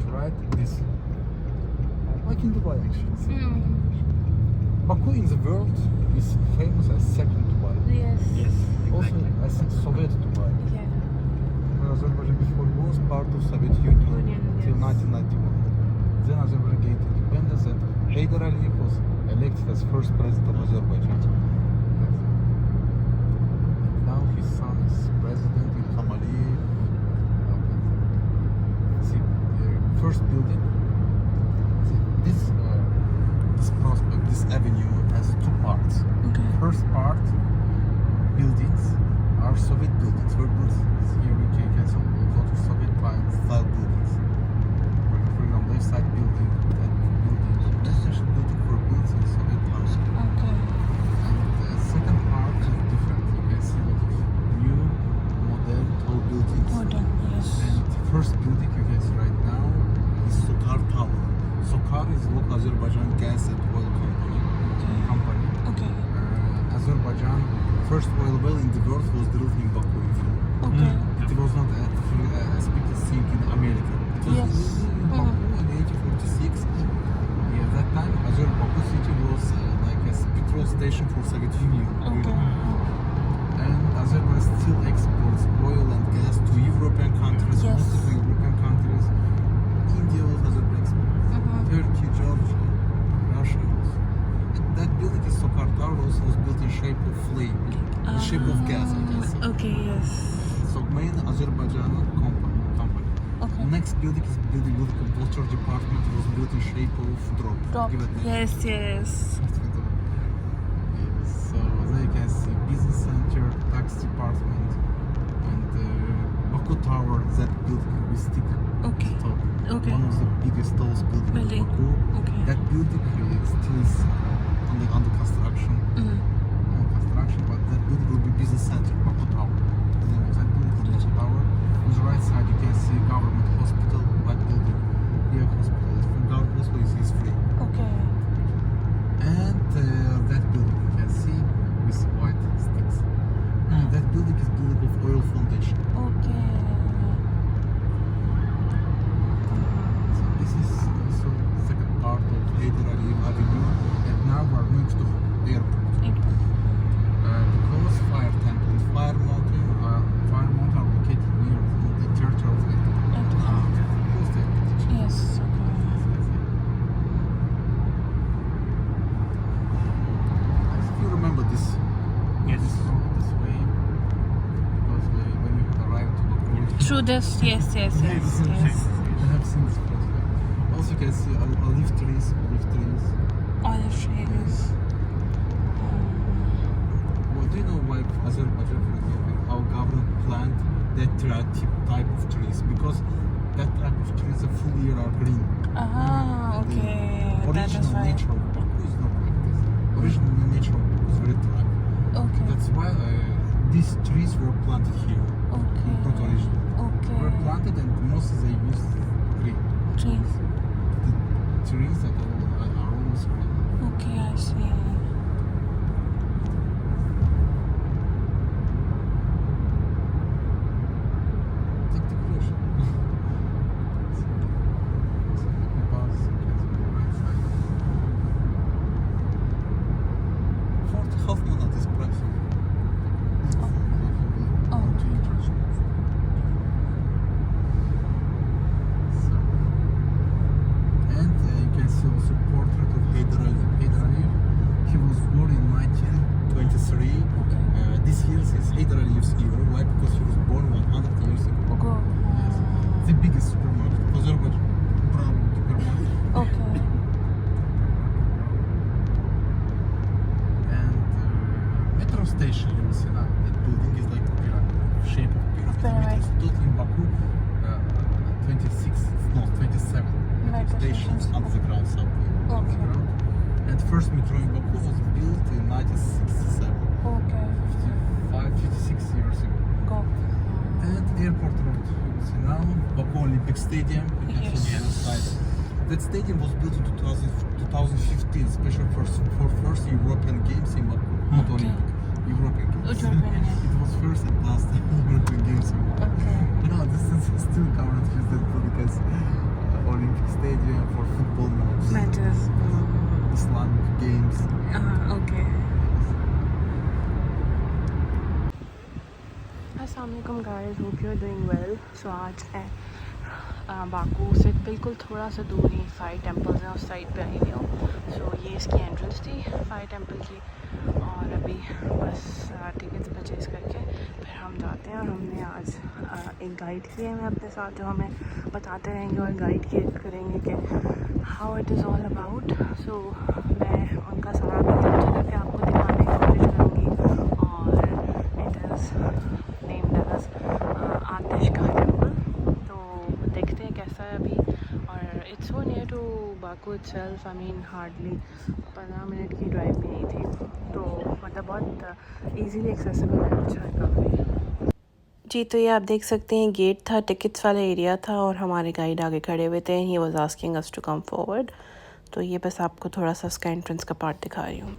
to right, this. Like in Dubai actually. Baku in the world is famous as second Dubai. Yes. Yes. Also Exactly. as Soviet Dubai. Yeah. Azerbaijan before was part of Soviet Union Union, till yes. 1991. Then Azerbaijan gained independence and Haydar Aliyev was elected as first president of Azerbaijan. Yes. And now his son is president in Aliyev. See, the first building. See, this prospect, this avenue has two parts. Okay. First part, buildings are Soviet buildings. Where buildings here we can see a lot of Soviet style buildings. For example, left side building, that building, residential building for buildings in Soviet house. Okay. And the second part is different. You can see a lot of new, modern, tall buildings. Modern, yes. And the first building you can see right now is Sokar Tower. Sokar is local Azerbaijan gas and oil company. Okay. Azerbaijan first oil well in the world was drilled in Baku. Okay. It was not as big as thing in America. It was Yes. in Baku in 1846. Yeah, that time Baku city was like a petrol station for Soviet Union. Okay. And Azerbaijan still exports oil and gas to European countries, Yes. mostly to European countries. India was Azerbaijan, Turkey, Georgia, Russia. And that building is Sokar Tower also was built in shape of flame, in shape of gas, I can say. Okay, yes. So main Azerbaijan company. Okay. Next building is building of water department. It was built in shape of drop. Drop. Give it name. Yes, yes. So there you can see business center, tax department, and Baku Tower. That building with stick Okay. top. Okay. One of the biggest, tallest buildings in Building. Baku. Okay. That building still is under construction. But that building will be business center, Baku Tower. The name of that building is Baku Tower. On the right side you can see government hospital, white building. Here hospital is from government hospital is free. Okay. And that building you can see with white sticks. That building is building of oil foundation. Okay. So this is also second part of Haydar Aliyev Avenue. And now we are going to the airport. Because Fire Temple and Fire Mountain are located near the territory of the airport. Close to the airport. Yes. If you remember this, Yes. this way, because when you arrive to Baku, Through this, yes. I have seen this place. Also, you can see olive trees. Olive trees. Well, do you know why Azerbaijan, for example, our government plant that type of trees? Because that type of trees, the full year are green. Okay. The That is original right. nature of Baku is not like this. Original nature of Baku is very dry. Okay. That's why these trees were planted here. Okay. Not original. Were Okay. planted and mostly they use green. Trees. The trees that are always green. Okay, I see. Take the cruise. Half month at this price. Oh. And you can see also portrait of Haydar Aliyev. He was born in 1923. This year is Haydar Aliyev's year. Why? Because he was born 100 years ago. Go. The biggest supermarket, Azerbaijan Brown supermarket. Okay. And metro station you will see now. That building is like pyramid, shape of pyramid. Pyramid. Metro total in Baku, 27 metro stations underground subway. Underground. And first metro in Baku was built in 1967. Okay. 56 years ago. Go. And airport road. You will see now Baku Olympic Stadium. You can see on the other side. That stadium was built in 2015, especially for first European Games in Baku. Not Olympic, European Games. It was first and last European Games in Baku. Okay. No, this is still covered with that because stadium for football Matches. Islamic games. Okay. Assalamualaikum guys, hope you're doing well. So आज है Baku से बिल्कुल थोड़ा सा दूर ही 5 temples हैं, उस side पे आई हुई हूँ. सो ये इसकी एंट्रेंस थी 5 टेम्पल की, और अभी बस टिकट्स परचेज़ करके फिर हम जाते हैं. और हमने आज एक गाइड किए हैं अपने साथ, जो हमें बताते रहेंगे और गाइड करेंगे कि how it is all about. So मैं उनका सारा जगह करके आपको दिखाने की कोशिश करूँगी. और it is named as Ateshgah temple. तो देखते हैं कैसा है अभी. और it's so near to Baku itself. I mean hardly 15 minute की ड्राइव भी नहीं थी, तो मतलब बहुत ईजीली एक्सेसिबल है. अच्छा है काफ़ी. जी, तो ये आप देख सकते हैं गेट था, टिकट्स वाला एरिया था, और हमारे गाइड आगे खड़े हुए थे. He was asking us to come forward. तो ये बस आपको थोड़ा सा उसका एंट्रेंस का पार्ट दिखा रही हूँ.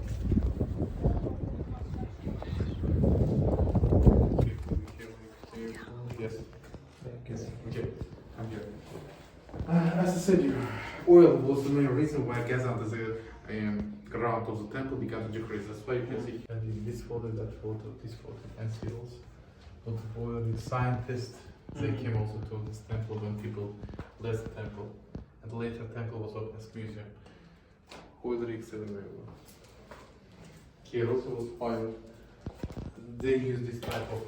As I said, oil was the main reason why gas under the ground of the temple began to decrease. That's why you can see this photo, that photo, this photo, and seals. But the oil, the scientists, they came also to this temple when people left the temple. And later the temple was opened as museum. Oil rigs everywhere. Here also was oil. They use this type of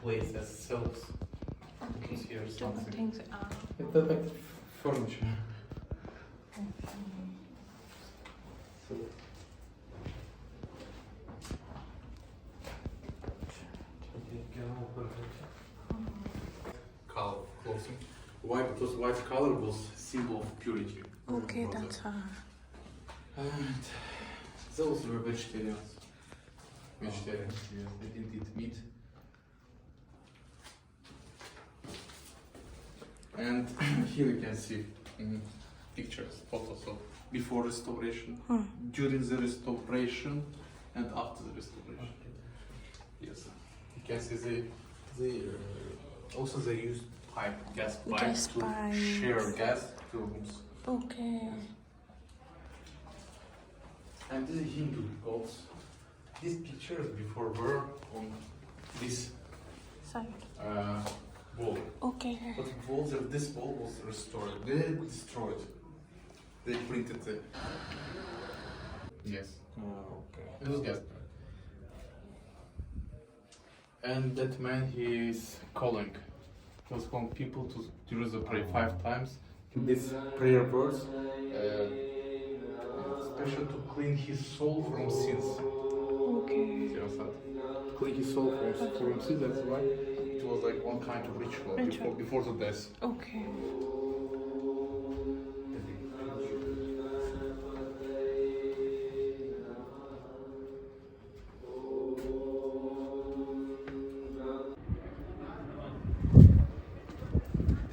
place as cells. Okay, Here so something. things It's like furniture. So. Color clothing. Why? Because white color was symbol of purity. Okay, that's hard. And those were vegetarians. Vegetarians, yes. They didn't eat meat. And here you can see pictures, photos of before restoration, during the restoration, and after the restoration. Yes, you can see also they used gas pipes to share gas to rooms. Okay. And this is Hindu gods. These pictures before were on this Side. wall. Okay. But walls of this wall was restored. They destroyed. They printed it. Yes. Okay. It was gas. And that man, he is calling. He was calling people to Jerusalem pray 5 times. This prayer verse, special to clean his soul from sins. Okay. Clean his soul from sins. That's why it was like one kind of ritual. Before the death. Okay.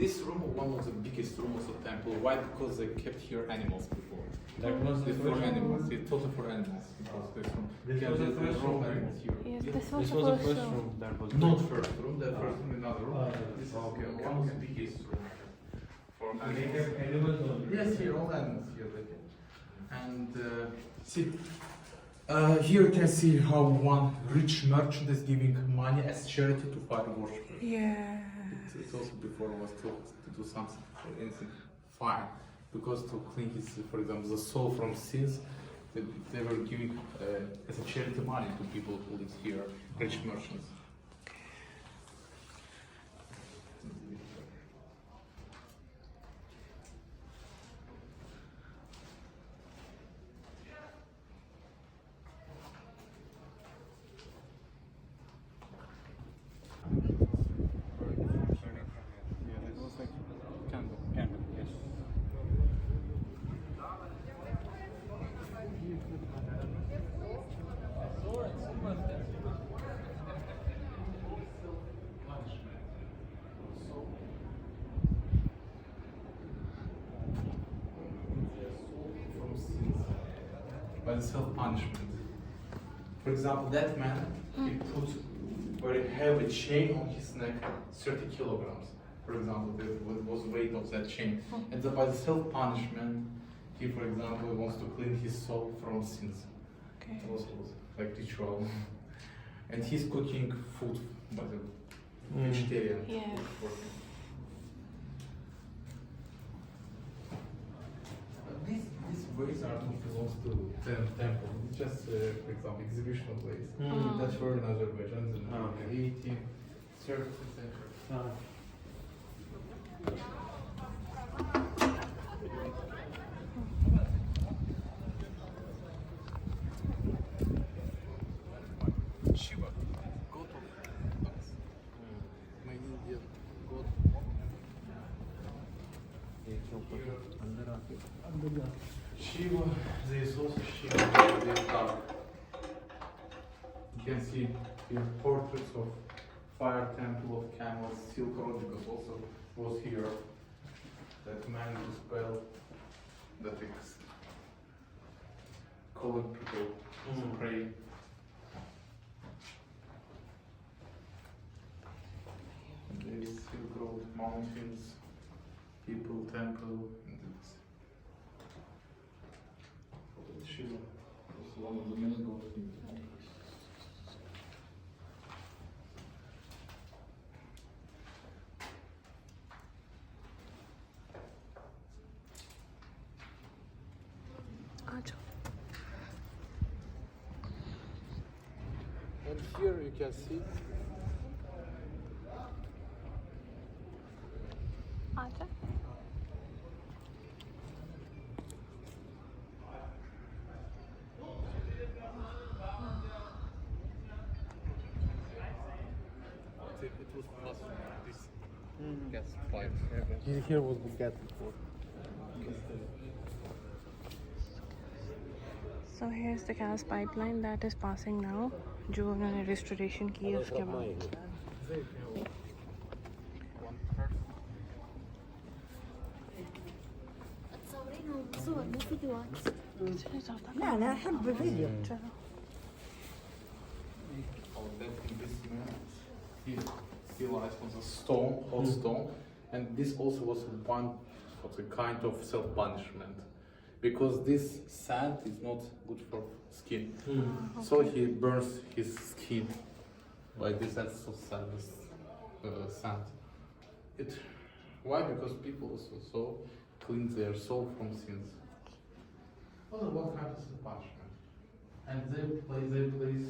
This room was one of the biggest rooms of the temple. Why? Because they kept here animals before. That was the It's first for room? animals. It's also for animals. Because this room. This Yeah, was the there's first raw room, right? animals here. Yes, Yeah. this was This the was the first first room. room that was Not first room. That first room, another room. Ah, This is okay, okay. one of the biggest room for They animals. kept animals only. Yes, here all animals here. They kept. And see, here you can see how one rich merchant is giving money as charity to fire worshippers. Yeah. It's also before it was to do something for anything fine, because to clean his, for example, the soul from sins, they were giving as a charity money to people who live here, rich merchants. By the self-punishment. For example, that man, he put very heavy chain on his neck, 30 kilograms. for example, what was weight of that chain. And by the self-punishment, he, for example, wants to clean his soul from sins. Okay. It was like ritual. And he's cooking food by the vegetarian. Yeah. These ways are not belongs to the temple. It's just, for example, exhibitional ways. That's were in Azerbaijan in the 18th, 13th century. Shiva, god of gods. My Indian god. Shiva, there is also Shiva in this dark. You can see here portraits of fire temple of camels, Silk Road, because also was here that man who spell that is calling people to pray. There is Silk Road, mountains, people, temple, and it's Shiva was one of the many gods. And here you can see Acha. it was passed this gas pipe. Here was the gas before. So here's the gas pipeline that is passing now. जो उन्होंने restoration की है उसके बाद. تصورين صور مو فيديوهات؟ لا لا أحب فيديو. चलो. He lies on the stone, hot stone, and this also was one of the kind of self-punishment, because this sand is not good for skin. So he burns his skin like this essence of sand. Why? Because people also cleanse their soul from sins. Well, what kind of punishment? And they place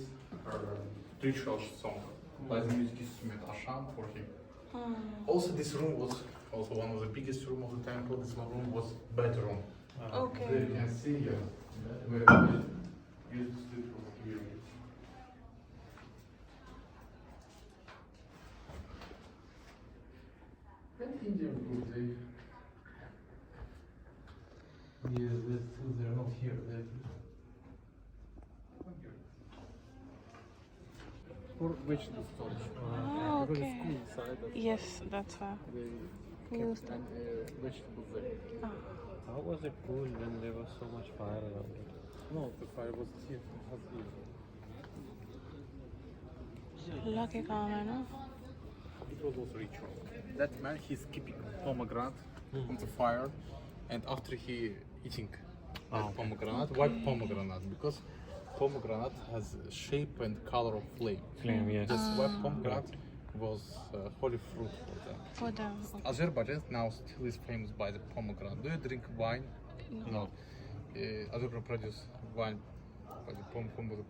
ritual song, like the music instrument Asham for him. Also, this room was also one of the biggest room of the temple. This one room was bedroom. Okay. There you can see here where we used to sleep over here. And Indian group, they're still they're not here. They're here. For which the storage? Oh, Because okay. it's school inside. Yes, that's why. They Used kept vegetables there. How was it cool when there was so much fire around it? No, the fire was here. It was here. अल्लाह के काम है ना. It was also ritual. That man, he's keeping pomegranate on the fire, and after he eating that pomegranate, white pomegranate, because pomegranate has shape and color of flame. Flame, yes. This white pomegranate was holy fruit for them. For them. Azerbaijan now still is famous by the pomegranate. Do you drink wine? No. Azerbaijan produce wine by the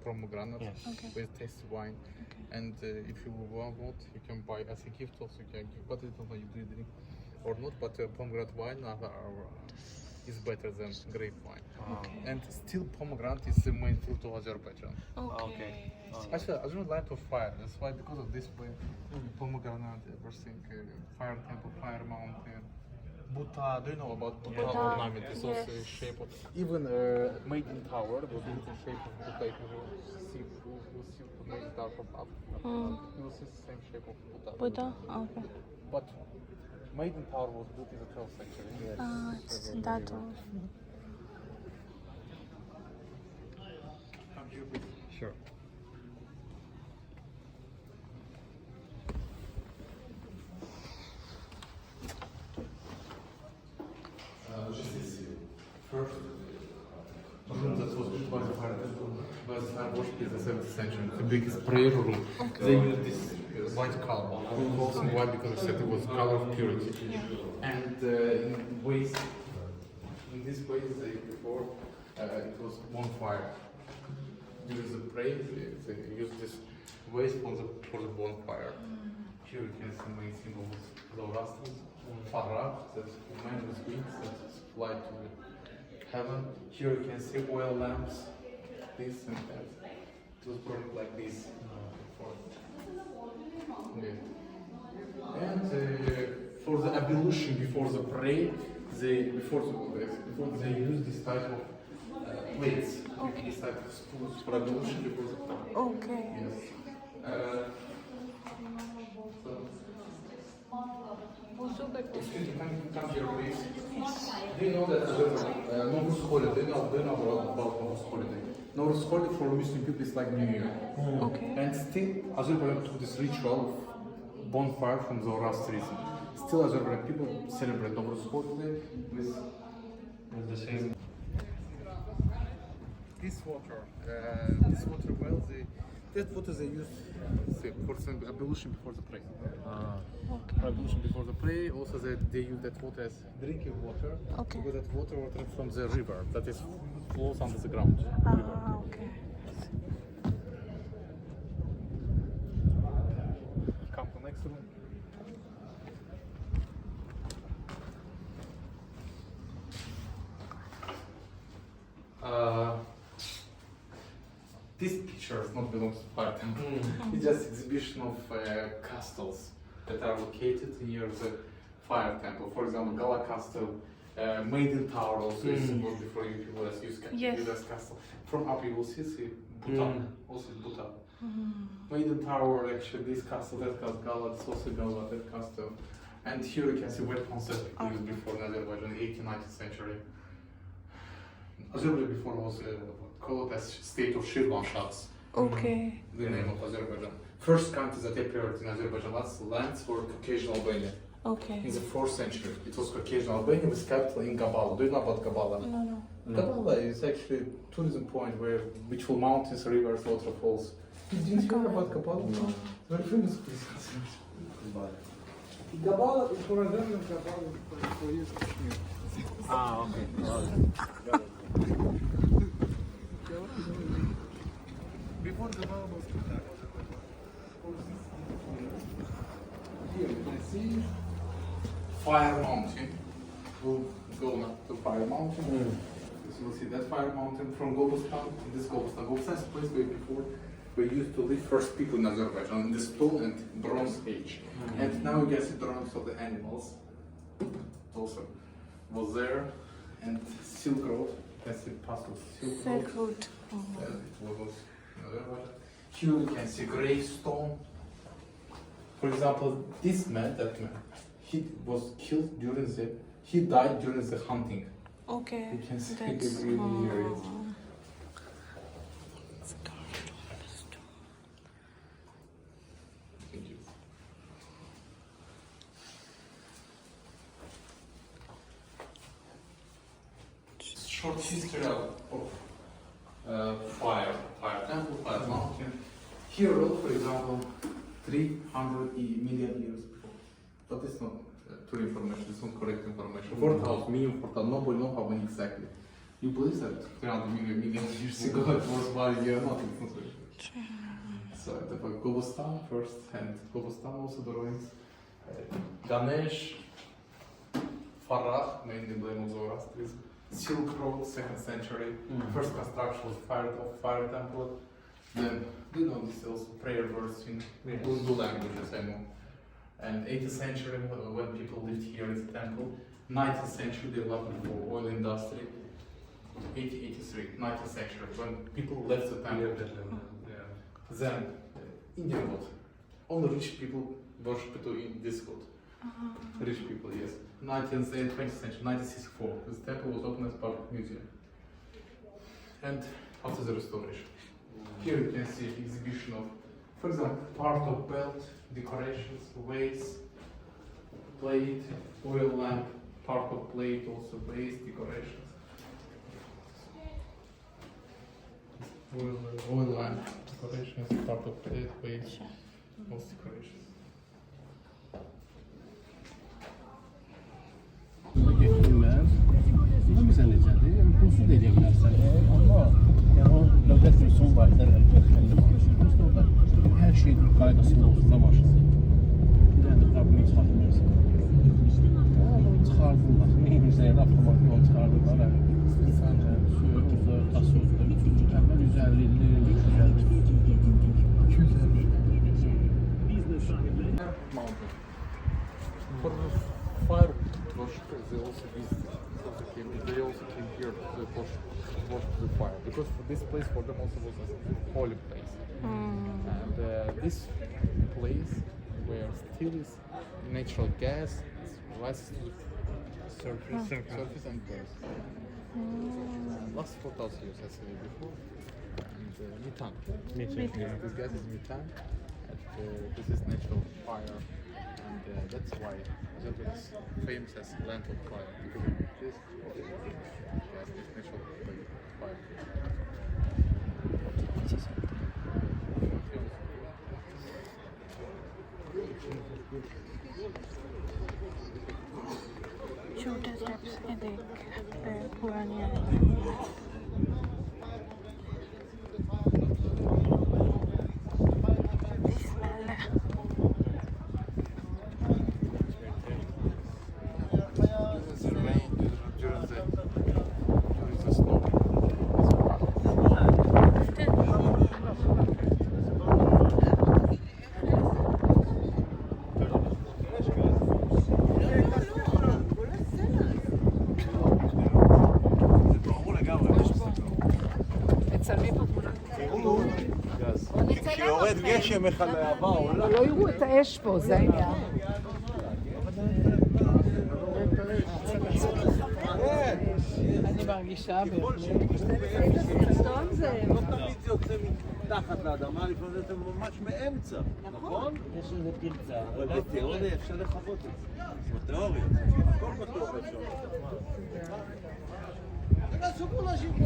pomegranate. Yes. Okay. With tasty wine. And if you want, you can buy as a gift also. You can give, but I don't know you do drink or not. But pomegranate wine is better than grape wine. Okay. And still pomegranate is the main fruit of Azerbaijan. Okay. Actually, I don't like to fire. That's why, because of this way, pomegranate, everything, fire temple, fire mountain. Buddha, do you know about Buddha ornament? It's also a shape of, even made in tower was in the shape of Buddha. If you see made in tower from up, you will see the same shape of Buddha. Buddha. Okay. But made in tower was built in the 12th century. It's that one. Come here, please. Sure. first room that was built by the fire worship in the 7th century. The biggest prayer room. They used this white color. Why? Because they said it was color of purity. And in this way, before it was bonfire. During the prayer, they used this waste for the bonfire. Here you can see main symbols of Zoroastrianism. Farah, that's man with wings that fly to heaven. Here you can see oil lamps, this and that. It was burned like this before. Yeah. And for the ablution before the prayer, before they use this type of plates, this type of spoons for ablution before the prayer. Okay. Yes. Excuse me, come here, please. Do you know that Novus holiday? Do you know about Novus holiday? Novus holiday for Muslim people is like New Year. Okay. And still, Azerbaijan took this ritual of bonfire from Zoroastrianism. Still, Azerbaijan people celebrate Novus holiday with the same. this water well, that water they use for some ablution before the prayer. For ablution before the prayer, also they use that water as drinking water. Okay. Because that water from the river that is flows under the ground. Okay. Come to next room. This picture does not belong to Fire Temple. It's just exhibition of castles that are located near the Fire Temple. For example, Gala Castle, Maiden Tower also is symbol before you people use castle. From up you will see Bhutan, also Bhutan. Maiden Tower, actually this castle, that castle, Gala, it's also Gala, that castle. And here you can see what concept used before in Azerbaijan, 18th, 19th century. Azerbaijan before was called as state of Shirvanshahs. Okay. The name of Azerbaijan. First countries that appeared in Azerbaijan lands were Caucasian Albania. Okay. In the 4th century, it was Caucasian Albania with capital in Gabala. Do you know about Gabala? No. Gabala is actually a tourism point where beautiful mountains, rivers, waterfalls. Did you hear about Gabala? No. It's very famous place. Gabala is for Azerbaijan, Gabala is for you. Okay. Before Gabala was Qatar. Here you can see Fire Mountain. We'll go now to Fire Mountain. So you'll see that Fire Mountain from Gobustan. This Gobustan. Gobustan is a place where before we used to live first people in Azerbaijan in the Stone and Bronze Age. And now you can see drawings of the animals. It also was there. And Silk Road. That's the path of Silk Road. It was in Azerbaijan. Here you can see gravestone. For example, this man, he was killed he died during the hunting. Okay. You can see That's it really here. Thank you. Short history of fire temple, fire mountain. Here, for example, 300 million years before. But it's not true information, it's not correct information. 4,000, minimum 4,000, nobody knows how many exactly. You believe that 300 million years ago it was 1 year, not it's not true. So the Gobustan first, and Gobustan also drawings. Ganesh, Farah, mainly blame of Zoroastrianism. Silk Road, 2nd century. First construction was fire temple. Then, you know, this also prayer verse in Urdu languages, I know. And 18th century, when people lived here in the temple. 19th century, development for oil industry. 1883, 19th century, when people left the temple. Then, Indian god. Only rich people worship it in this god. Rich people, yes. 19th and 20th century, 1964, this temple was opened as public museum. And after the restoration. Here you can see exhibition of, for example, part of belt, decorations, vase, plate, oil lamp, part of plate, also vase, decorations. oil lamp decoration is part of it, waste, most decoration. Getirmez. Ama bize ne dedi? Yani kursu diyeceklersen. Ama yani o devlet kursun var. İşte orada her şeyin kaydasında olsun da başlasın. Yani problem çıkartmıyorsun. Onu çıkardılar. Neyimize yapmamak yol çıkardılar. Yani suyumuzda, tasımızda, hemen 150 Mountain. For the fire worship, they also visit. They also came here to worship the fire because for this place for them also was a holy place. And this place where still is natural gas rises to the surface and burns. Last 4,000 years, as I said before. And methane. This gas is methane. And this is natural fire. And that's why Azerbaijan is famous as land of fire because of this gas is natural fire. छोटे steps ये देख पुरानी I smell है This is the rain during the snow. כשיורד גשם איך הלהבה עולה. לא יראו את האש פה, זה העניין. אני מרגישה סתום זה. לא תמיד זה יוצא מתחת לאדמה, לפעמים זה ממש מאמצע, נכון? יש איזה פרצה. אבל בתיאוריה אפשר לחוות את זה. בתיאוריה. הכל בתיאוריה אפשר. רגע, סוגרו להשאיר פה.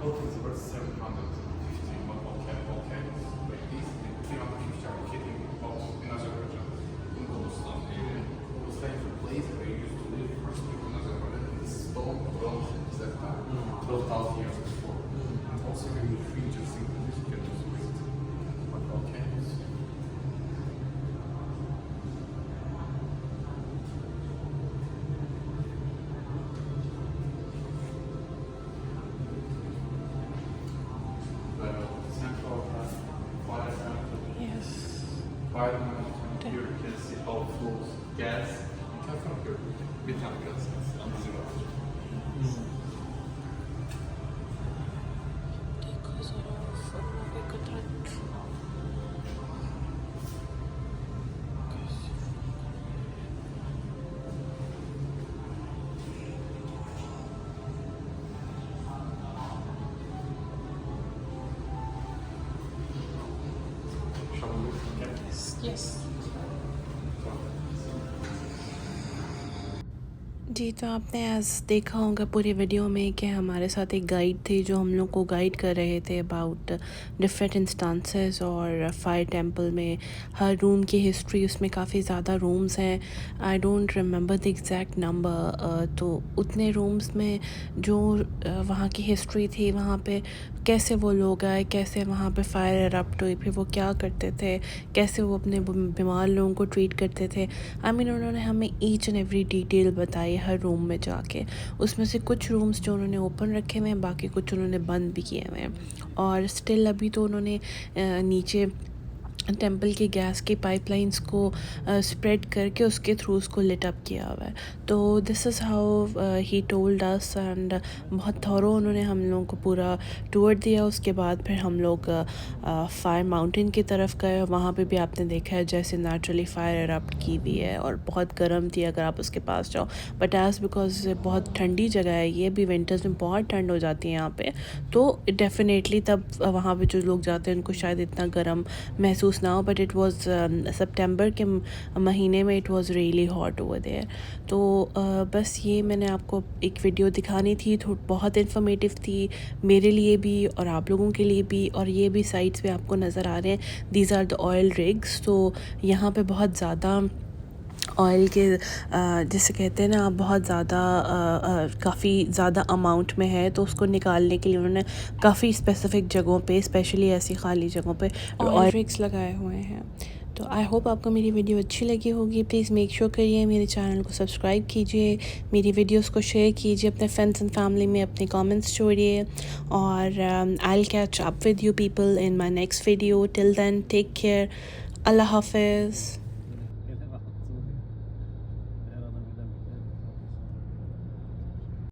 It's about 750 volcanoes like this. 350 are hitting both in Azerbaijan, in Kurdistan area. It's like the place where you used to live first people in Azerbaijan. This stone bronze is that time, 12,000 years before. And also in the regions in this you can just visit volcanoes. Fire mountain. Here you can see how it flows gas. You can from here, methane gas on the zero. देखो जरा फूलों की कुदरत Shall we look again? Yes जी तो आपने आज देखा होगा पूरी वीडियो में कि हमारे साथ एक गाइड थे जो हम लोग को गाइड कर रहे थे अबाउट डिफरेंट इंस्टांसेस और फायर टेंपल में हर रूम की हिस्ट्री उसमें काफ़ी ज़्यादा रूम्स हैं I don't remember the exact number तो उतने रूम्स में जो वहाँ की हिस्ट्री थी वहाँ पे कैसे वो लोग आए कैसे वहाँ पे फायर एरप्ट हुई फिर वो क्या करते थे कैसे वो अपने बीमार लोगों को ट्रीट करते थे आई मीन उन्होंने हमें ईच एंड एवरी डिटेल बताई हर रूम में जाके उसमें से कुछ रूम्स जो उन्होंने ओपन रखे हुए हैं बाकी कुछ उन्होंने बंद भी किए हुए हैं और स्टिल अभी तो उन्होंने नीचे टेंपल के गैस की पाइपलाइंस को स्प्रेड करके उसके थ्रू उसको लिट अप किया हुआ है। तो this is how he told us and बहुत थॉरो उन्होंने हम लोगों को पूरा टूर दिया। उसके बाद फिर हम लोग फायर माउंटेन की तरफ गए। वहाँ पे भी आपने देखा है जैसे नेचुरली फायर एरप्ट की हुई है और बहुत गर्म थी अगर आप उसके पास जाओ, बट एज़ बिकॉज बहुत ठंडी जगह है, ये भी विंटर्स में बहुत ठंड हो जाती है यहाँ पे, तो डेफिनेटली तब वहाँ पे जो लोग जाते हैं उनको शायद इतना गर्म महसूस ना हो, बट इट वाज सितंबर के महीने में it was really hot over there. तो बस ये मैंने आपको एक वीडियो दिखानी थी, बहुत इन्फॉर्मेटिव थी मेरे लिए भी और आप लोगों के लिए भी। और ये भी साइट्स पे आपको नज़र आ रहे हैं, these are the oil rigs. तो यहाँ पे बहुत ज़्यादा ऑयल के जिसे कहते हैं ना बहुत ज़्यादा काफ़ी ज़्यादा अमाउंट में है, तो उसको निकालने के लिए उन्होंने काफ़ी स्पेसिफ़िक जगहों पे, स्पेशली ऐसी खाली जगहों पे ऑयल रिग्स लगाए हुए हैं। तो आई होप आपको मेरी वीडियो अच्छी लगी होगी। प्लीज़ मेक श्योर करिए मेरे चैनल को सब्सक्राइब कीजिए, मेरी वीडियोस को शेयर कीजिए अपने फ्रेंड्स एंड फैमिली में, अपने कमेंट्स छोड़िए। और I will catch up with you people in my next video. Till then take care, अल्लाह हाफिज़।